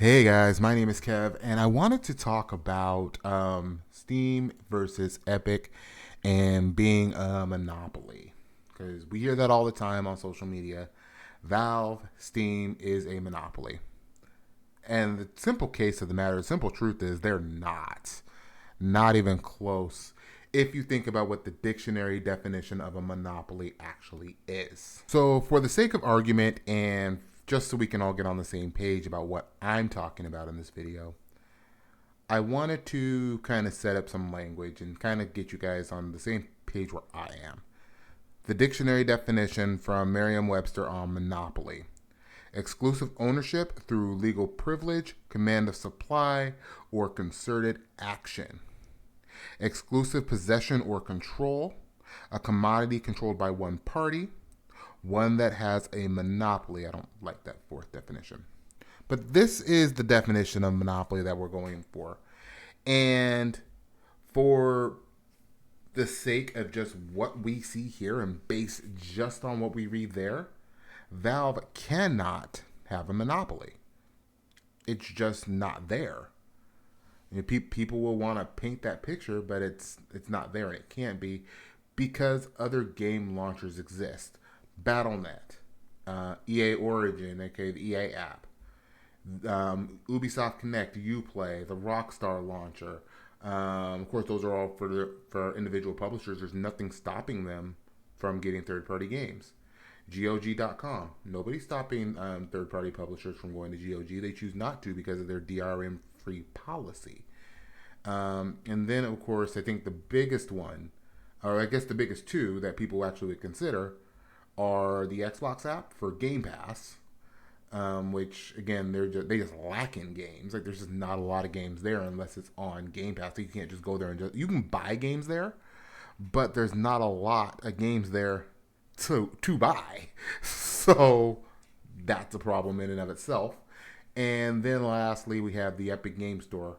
Hey guys, my name is Kev, and I wanted to talk about Steam versus Epic and being a monopoly. Because we hear that all the time on social media. Valve, Steam is a monopoly. And the simple case of the matter, the simple truth is they're not. Not even close if you think about what the dictionary definition of a monopoly actually is. So, for the sake of argument and just so we can all get on the same page about what I'm talking about in this video, I wanted to kind of set up some language and kind of get you guys on the same page where I am. The dictionary definition from Merriam-Webster on monopoly: exclusive ownership through legal privilege, command of supply, or concerted action. Exclusive possession or control, a commodity controlled by one party, one that has a monopoly. I don't like that fourth definition. But this is the definition of monopoly that we're going for. And for the sake of just what we see here and based just on what we read there, Valve cannot have a monopoly. It's just not there. You know, people will want to paint that picture, but it's not there, and it can't be because other game launchers exist. Battle.net, EA Origin, aka the EA app, Ubisoft Connect, Uplay, the Rockstar launcher. Of course, those are all for individual publishers. There's nothing stopping them from getting third-party games. GOG.com. Nobody's stopping third-party publishers from going to GOG. They choose not to because of their DRM-free policy. And then, of course, I think the biggest one, or I guess the biggest two that people actually would consider, are the Xbox app for Game Pass, which again they just lack in games. Like there's just not a lot of games there unless it's on Game Pass. So you can't just go there and you can buy games there, but there's not a lot of games there to buy. So that's a problem in and of itself. And then lastly, we have the Epic Game Store.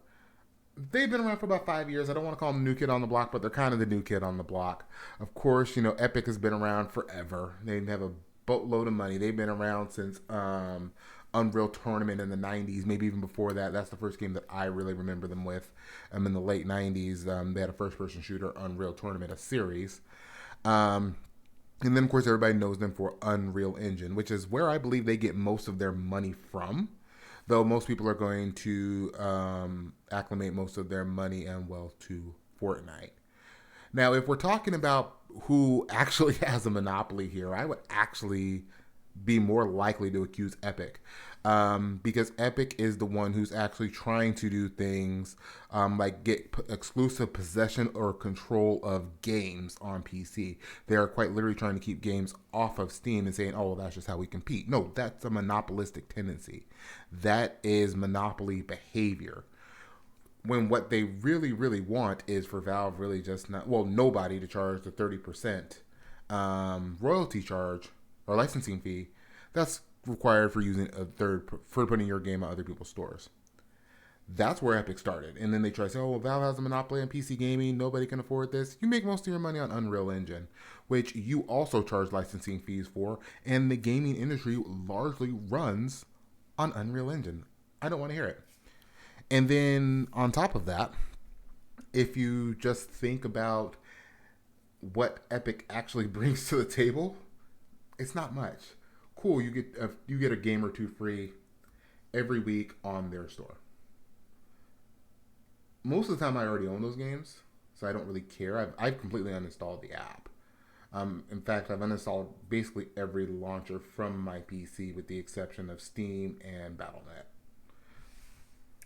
They've been around for about 5 years. I don't want to call them the new kid on the block, but they're kind of the new kid on the block. Of course, you know, Epic has been around forever. They have a boatload of money. They've been around since Unreal Tournament in the 90s, maybe even before that. That's the first game that I really remember them with. In the late 90s, they had a first-person shooter, Unreal Tournament, a series. And then, of course, everybody knows them for Unreal Engine, which is where I believe they get most of their money from. Though most people are going to acclimate most of their money and wealth to Fortnite. Now, if we're talking about who actually has a monopoly here, I would actually be more likely to accuse Epic, because Epic is the one who's actually trying to do things like get exclusive possession or control of games on PC. They are quite literally trying to keep games off of Steam and saying, "Oh, well, that's just how we compete." No, that's a monopolistic tendency. That is monopoly behavior. When what they really, really want is for Valve really just not, well, nobody to charge the 30% royalty charge or licensing fee that's required for using for putting your game on other people's stores. That's where Epic started. And then they try to say, oh, well, Valve has a monopoly on PC gaming. Nobody can afford this. You make most of your money on Unreal Engine, which you also charge licensing fees for. And the gaming industry largely runs on Unreal Engine. I don't want to hear it. And then on top of that, if you just think about what Epic actually brings to the table, it's not much. Cool, you get a game or two free every week on their store. Most of the time, I already own those games, so I don't really care. I've completely uninstalled the app. In fact, I've uninstalled basically every launcher from my PC with the exception of Steam and Battle.net,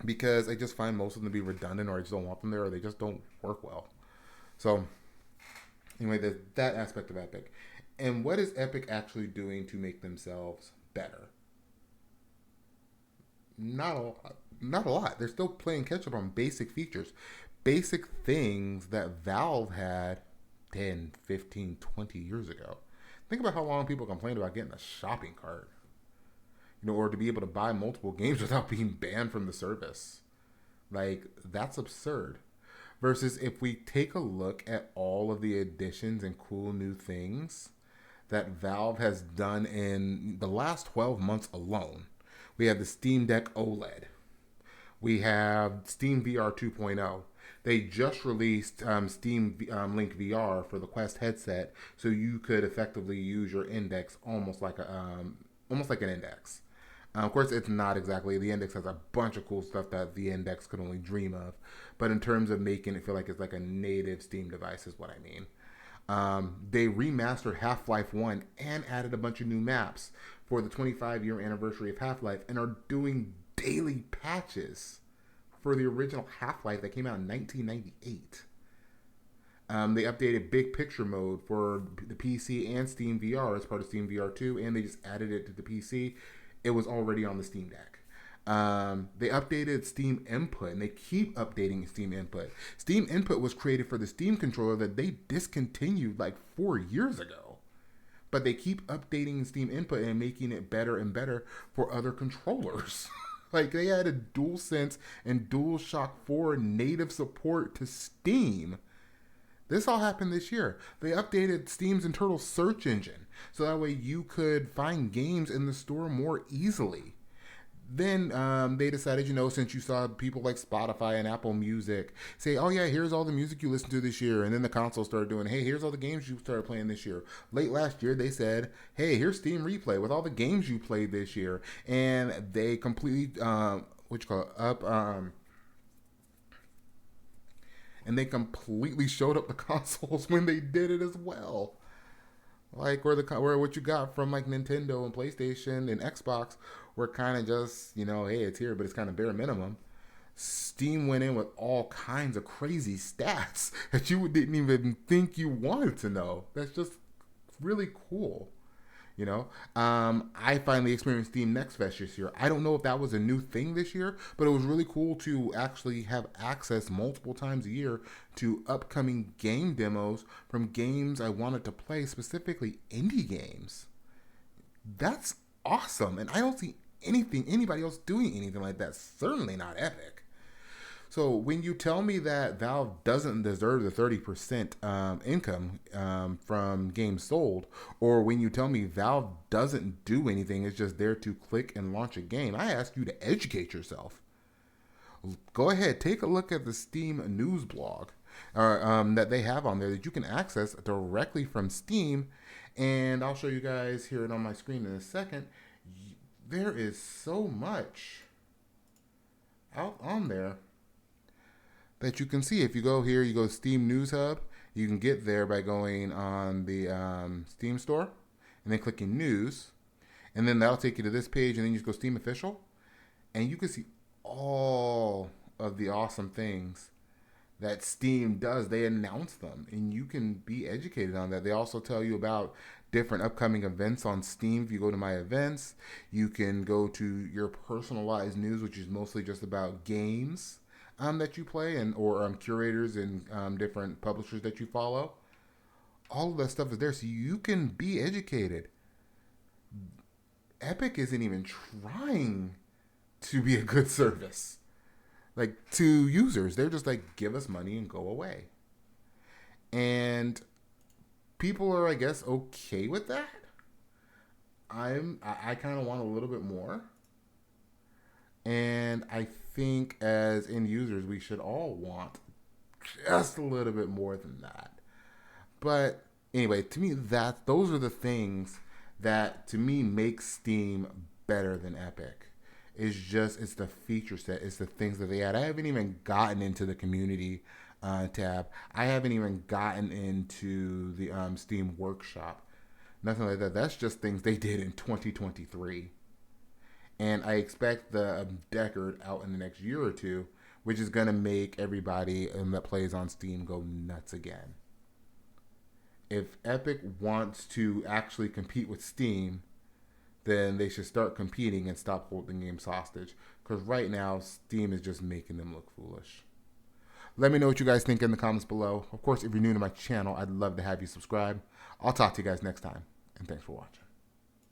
because I just find most of them to be redundant, or I just don't want them there, or they just don't work well. So anyway, there's that aspect of Epic. And what is Epic actually doing to make themselves better? Not a lot. Not a lot. They're still playing catch up on basic features, basic things that Valve had 10, 15, 20 years ago. Think about how long people complained about getting a shopping cart, you know, or to be able to buy multiple games without being banned from the service. Like, that's absurd. Versus if we take a look at all of the additions and cool new things that Valve has done in the last 12 months alone. We have the Steam Deck OLED. We have Steam VR 2.0. They just released Steam Link VR for the Quest headset, so you could effectively use your index almost like an index. Of course, it's not exactly. The index has a bunch of cool stuff that the index could only dream of, but in terms of making it feel like it's like a native Steam device, is what I mean. They remastered Half-Life 1 and added a bunch of new maps for the 25-year anniversary of Half-Life, and are doing daily patches for the original Half-Life that came out in 1998. They updated Big Picture mode for the PC and Steam VR as part of Steam VR 2, and they just added it to the PC. It was already on the Steam Deck. They updated Steam Input, and they keep updating Steam Input. Steam Input was created for the Steam controller that they discontinued like 4 years ago. But they keep updating Steam Input and making it better and better for other controllers. Like, they added DualSense and DualShock 4 native support to Steam. This all happened this year. They updated Steam's internal search engine, so that way you could find games in the store more easily. Then they decided, since you saw people like Spotify and Apple Music say, oh yeah, here's all the music you listened to this year. And then the console started doing, hey, here's all the games you started playing this year. Late last year, they said, hey, here's Steam Replay with all the games you played this year. And they completely, and they completely showed up the consoles when they did it as well. Like where what you got from like Nintendo and PlayStation and Xbox were kind of just, hey, it's here, but it's kind of bare minimum. Steam went in with all kinds of crazy stats that you didn't even think you wanted to know. That's just really cool. I finally experienced Steam Next Fest this year. I don't know if that was a new thing this year, but it was really cool to actually have access multiple times a year to upcoming game demos from games I wanted to play, specifically indie games. That's awesome, and I don't see anybody else doing anything like that. Certainly not Epic. So when you tell me that Valve doesn't deserve the 30% income from games sold, or when you tell me Valve doesn't do anything, it's just there to click and launch a game, I ask you to educate yourself. Go ahead, take a look at the Steam news blog that they have on there that you can access directly from Steam, and I'll show you guys here on my screen in a second. There is so much out on there that you can see. If you go here, you go Steam News Hub, you can get there by going on the Steam store and then clicking News, and then that'll take you to this page, and then you just go Steam Official, and you can see all of the awesome things that Steam does. They announce them, and you can be educated on that. They also tell you about different upcoming events on Steam. If you go to My Events, you can go to your personalized news, which is mostly just about games that you play, or curators and different publishers that you follow. All of that stuff is there, so you can be educated. Epic isn't even trying to be a good service, like, to users. They're just like, give us money and go away. And people are, I guess, okay with that. I kind of want a little bit more. And I think as end users, we should all want just a little bit more than that. But anyway, to me, those are the things that, to me, make Steam better than Epic. It's the feature set. It's the things that they add. I haven't even gotten into the community tab. I haven't even gotten into the Steam Workshop. Nothing like that. That's just things they did in 2023. And I expect the Deckard out in the next year or two, which is going to make everybody that plays on Steam go nuts again. If Epic wants to actually compete with Steam, then they should start competing and stop holding games hostage. Because right now, Steam is just making them look foolish. Let me know what you guys think in the comments below. Of course, if you're new to my channel, I'd love to have you subscribe. I'll talk to you guys next time. And thanks for watching.